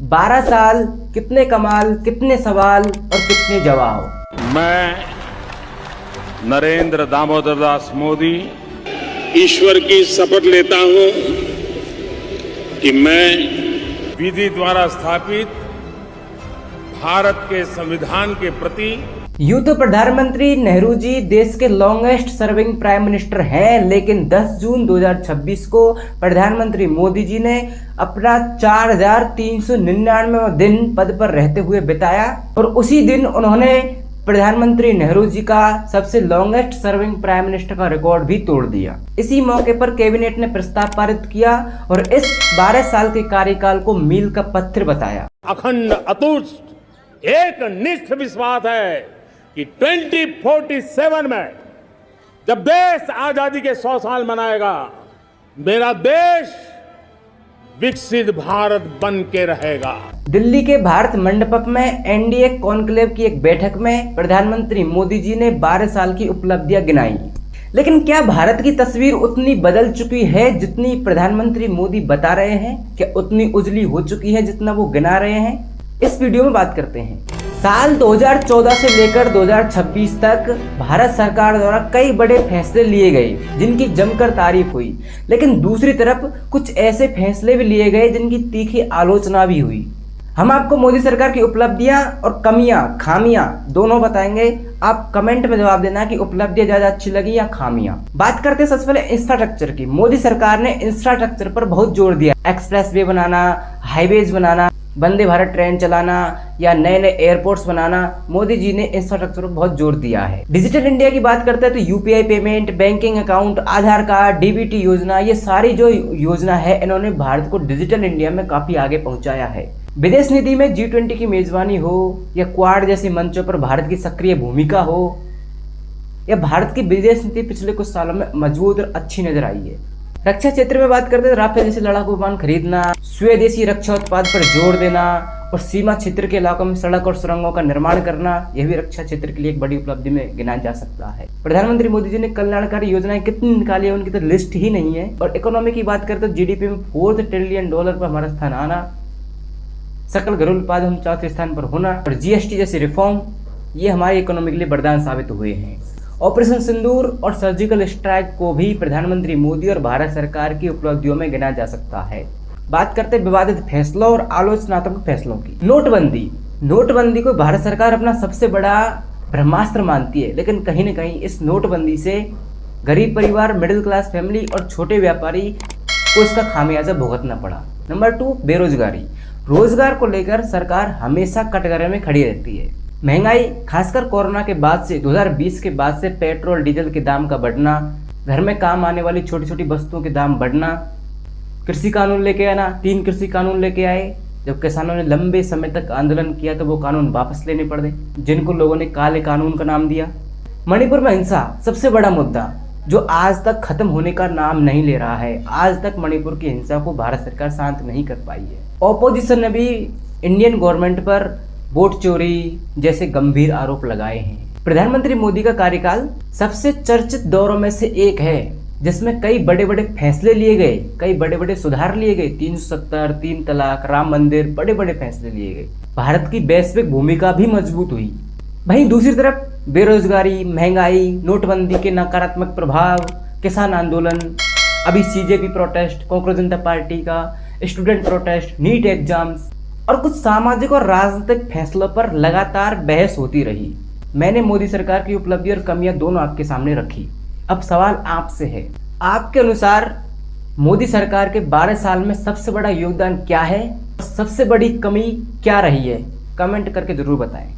12 साल, कितने कमाल, कितने सवाल और कितने जवाब। मैं नरेंद्र दामोदर दास मोदी ईश्वर की शपथ लेता हूं कि मैं विधि द्वारा स्थापित भारत के संविधान के प्रति यूं तो प्रधानमंत्री नेहरू जी देश के लॉन्गेस्ट सर्विंग प्राइम मिनिस्टर हैं, लेकिन 10 जून 2026 को प्रधानमंत्री मोदी जी ने अपना 4399वां दिन पद पर रहते हुए बिताया और उसी दिन उन्होंने प्रधानमंत्री नेहरू जी का सबसे लॉन्गेस्ट सर्विंग प्राइम मिनिस्टर का रिकॉर्ड भी तोड़ दिया। इसी मौके पर कैबिनेट ने प्रस्ताव पारित किया और इस 12 साल के कार्यकाल को मील का पत्थर बताया। अखंड अतुष्ट एक निष्ठ विश्वास है कि 2047 में जब देश आजादी के 100 साल मनाएगा, मेरा देश विकसित भारत बन के रहेगा। दिल्ली के भारत मंडपम में एनडीए कॉन्क्लेव की एक बैठक में प्रधानमंत्री मोदी जी ने 12 साल की उपलब्धियां गिनाई। लेकिन क्या भारत की तस्वीर उतनी बदल चुकी है जितनी प्रधानमंत्री मोदी बता रहे हैं? क्या उतनी उजली हो चुकी है जितना वो गिना रहे हैं? इस वीडियो में बात करते हैं। साल 2014 से लेकर 2026 तक भारत सरकार द्वारा कई बड़े फैसले लिए गए जिनकी जमकर तारीफ हुई, लेकिन दूसरी तरफ कुछ ऐसे फैसले भी लिए गए जिनकी तीखी आलोचना भी हुई। हम आपको मोदी सरकार की उपलब्धियां और कमियां, खामियां दोनों बताएंगे। आप कमेंट में जवाब देना कि उपलब्धियां ज्यादा अच्छी लगी या खामियां। बात करते हैं सबसे पहले इंफ्रास्ट्रक्चर की। मोदी सरकार ने इंफ्रास्ट्रक्चर पर बहुत जोर दिया। एक्सप्रेस वे बनाना, हाईवेज बनाना, वंदे भारत ट्रेन चलाना या नए नए एयरपोर्ट्स बनाना, मोदी जी ने इंफ्रास्ट्रक्चर पर बहुत जोर दिया है। डिजिटल इंडिया की बात करते हैं तो यूपीआई पेमेंट, बैंकिंग अकाउंट, आधार कार्ड, डीबीटी योजना, ये सारी जो योजना है इन्होंने भारत को डिजिटल इंडिया में काफी आगे पहुंचाया है। विदेश नीति में G20 की मेजबानी हो या क्वाड जैसे मंचों पर भारत की सक्रिय भूमिका हो, या भारत की विदेश नीति पिछले कुछ सालों में मजबूत और अच्छी नजर आई है। रक्षा क्षेत्र में बात करते हैं, राफेल जैसे लड़ाकू विमान खरीदना, स्वदेशी रक्षा उत्पाद पर जोर देना और सीमा क्षेत्र के इलाकों में सड़क और सुरंगों का निर्माण करना, यह भी रक्षा क्षेत्र के लिए एक बड़ी उपलब्धि में गिना जा सकता है। प्रधानमंत्री मोदी जी ने कल्याणकारी योजनाएं कितनी निकाली है उनकी तो लिस्ट ही नहीं है। और इकोनॉमी की बात करते हैं, जीडीपी में $4 ट्रिलियन पर हमारा स्थान आना, सकल घरेलू उत्पाद हम 4थे स्थान पर होना और जीएसटी जैसे रिफॉर्म, ये हमारी इकोनॉमी के लिए वरदान साबित हुए हैं। ऑपरेशन सिंदूर और सर्जिकल स्ट्राइक को भी प्रधानमंत्री मोदी और भारत सरकार की उपलब्धियों में गिना जा सकता है। बात करते हैं विवादित फैसलों और आलोचनात्मक फैसलों की। नोटबंदी को भारत सरकार अपना सबसे बड़ा ब्रह्मास्त्र मानती है, लेकिन कहीं न कहीं इस नोटबंदी से गरीब परिवार, मिडिल क्लास फैमिली और छोटे व्यापारी को इसका खामियाजा भुगतना पड़ा। नंबर 2, बेरोजगारी। रोजगार को लेकर सरकार हमेशा कटघरे में खड़ी रहती है। महंगाई, खासकर कोरोना के बाद से 2020 के बाद से पेट्रोल डीजल के दाम का बढ़ना, घर में काम आने वाली छोटी छोटी वस्तुओं के दाम बढ़ना, कृषि कानून लेके आना, 3 कृषि कानून लेके आए। जब किसानों ने लंबे समय तक आंदोलन किया तो वो कानून वापस लेने पड़े, जिनको लोगों ने काले कानून का नाम दिया। मणिपुर में हिंसा, सबसे बड़ा मुद्दा जो आज तक खत्म होने का नाम नहीं ले रहा है। आज तक मणिपुर की हिंसा को भारत सरकार शांत नहीं कर पाई है। ऑपोजिशन ने भी इंडियन गवर्नमेंट पर वोट चोरी जैसे गंभीर आरोप लगाए हैं। प्रधानमंत्री मोदी का कार्यकाल सबसे चर्चित दौरों में से एक है जिसमें कई बड़े बड़े फैसले लिए गए, कई बड़े बड़े सुधार लिए गए। 370, 3 तलाक, राम मंदिर, बड़े बड़े फैसले लिए गए। भारत की वैश्विक भूमिका भी मजबूत हुई। वहीं दूसरी तरफ बेरोजगारी, महंगाई, नोटबंदी के नकारात्मक प्रभाव, किसान आंदोलन, अभी सीजेपी प्रोटेस्ट, कांग्रेस जनता पार्टी का स्टूडेंट प्रोटेस्ट, नीट एग्जाम्स और कुछ सामाजिक और राजनीतिक फैसलों पर लगातार बहस होती रही। मैंने मोदी सरकार की उपलब्धि और कमियां दोनों आपके सामने रखी। अब सवाल आपसे है, आपके अनुसार मोदी सरकार के 12 साल में सबसे बड़ा योगदान क्या है और सबसे बड़ी कमी क्या रही है? कमेंट करके जरूर बताएं।